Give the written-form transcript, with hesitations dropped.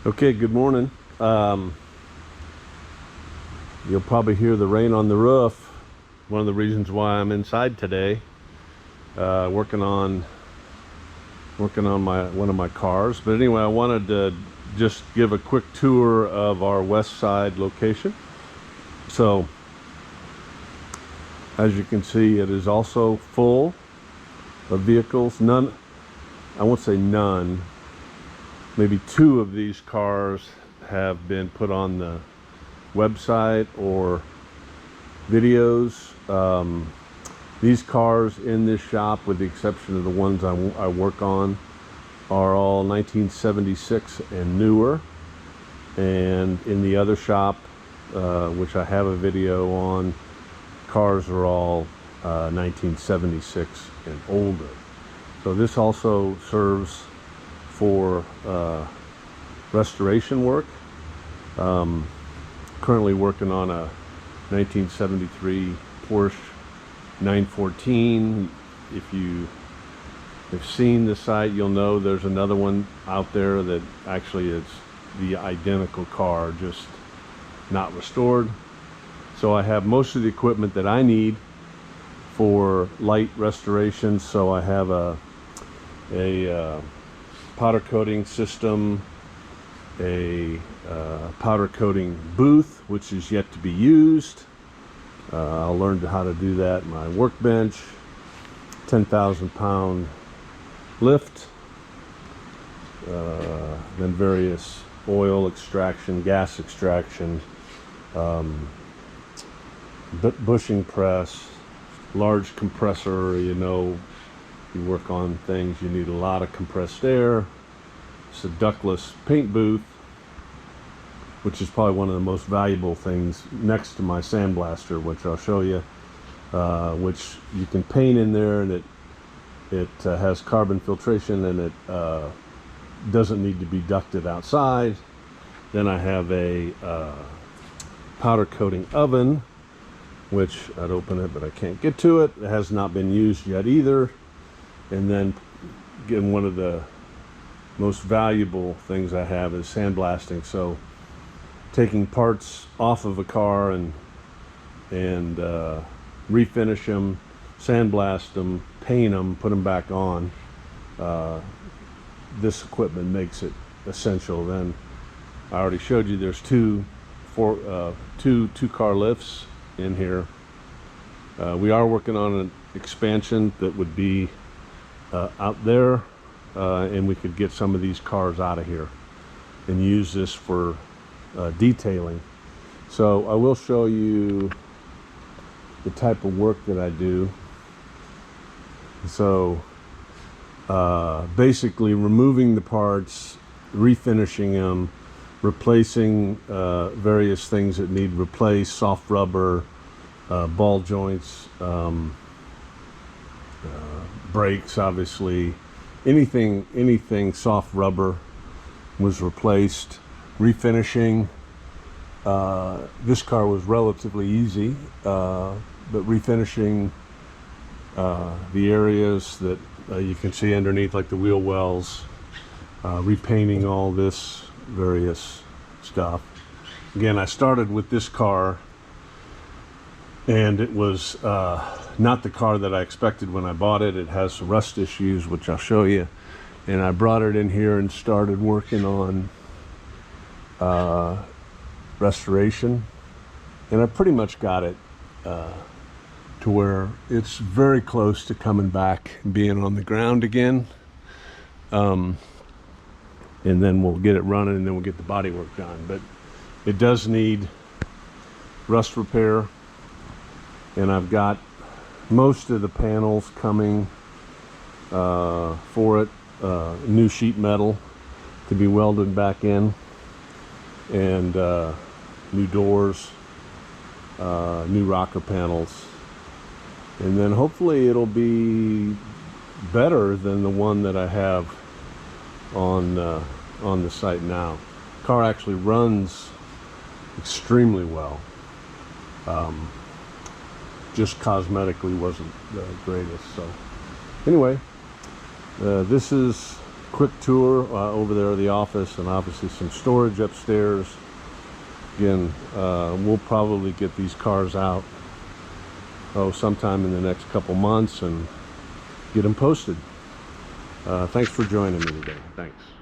Okay, good morning. You'll probably hear the rain on the roof. One of the reasons why I'm inside today, working on one of my cars. But anyway, I wanted to just give a quick tour of our Westside location. So, as you can see, it is also full of vehicles. None, I won't say none, maybe two of these cars have been put on the website or videos. These cars in this shop, with the exception of the ones I work on, are all 1976 and newer. And in the other shop, which I have a video on, cars are all 1976 and older. So this also serves for restoration work. Currently working on a 1973 Porsche 914. If you have seen the site, you'll know there's another one out there that actually is the identical car, just not restored. So I have most of the equipment that I need for light restoration. So I have a powder coating system, a powder coating booth, which is yet to be used. I'll learn how to do that. My workbench, 10,000 pound lift, then various oil extraction, gas extraction, bushing press, large compressor. You work on things, you need a lot of compressed air. It's a ductless paint booth, which is probably one of the most valuable things next to my sandblaster, which I'll show you, which you can paint in there, and it has carbon filtration, and it doesn't need to be ducted outside. Then I have a powder coating oven, which I'd open it, but I can't get to it. It has not been used yet either. And then, again, one of the most valuable things I have is sandblasting. So taking parts off of a car and refinish them, sandblast them, paint them, put them back on. This equipment makes it essential. Then I already showed you there's two car lifts in here. We are working on an expansion that would be out there, and we could get some of these cars out of here and use this for detailing. So I will show you the type of work that I do. So basically removing the parts, refinishing them, replacing various things that need replaced, soft rubber, ball joints, brakes, obviously, anything soft rubber was replaced. Refinishing, this car was relatively easy, but refinishing the areas that you can see underneath, like the wheel wells, repainting all this various stuff. Again, I started with this car, and it was not the car that I expected when I bought it. It has some rust issues, which I'll show you. And I brought it in here and started working on restoration. And I pretty much got it to where it's very close to coming back and being on the ground again. And then we'll get it running, and then we'll get the body work done. But it does need rust repair. And I've got most of the panels coming for it. New sheet metal to be welded back in, and new doors, new rocker panels, and then hopefully it'll be better than the one that I have on the site now. The car actually runs extremely well. Just cosmetically wasn't the greatest. So anyway, this is quick tour over there of the office, and obviously some storage upstairs. Again, we'll probably get these cars out sometime in the next couple months and get them posted. Thanks for joining me today. Thanks.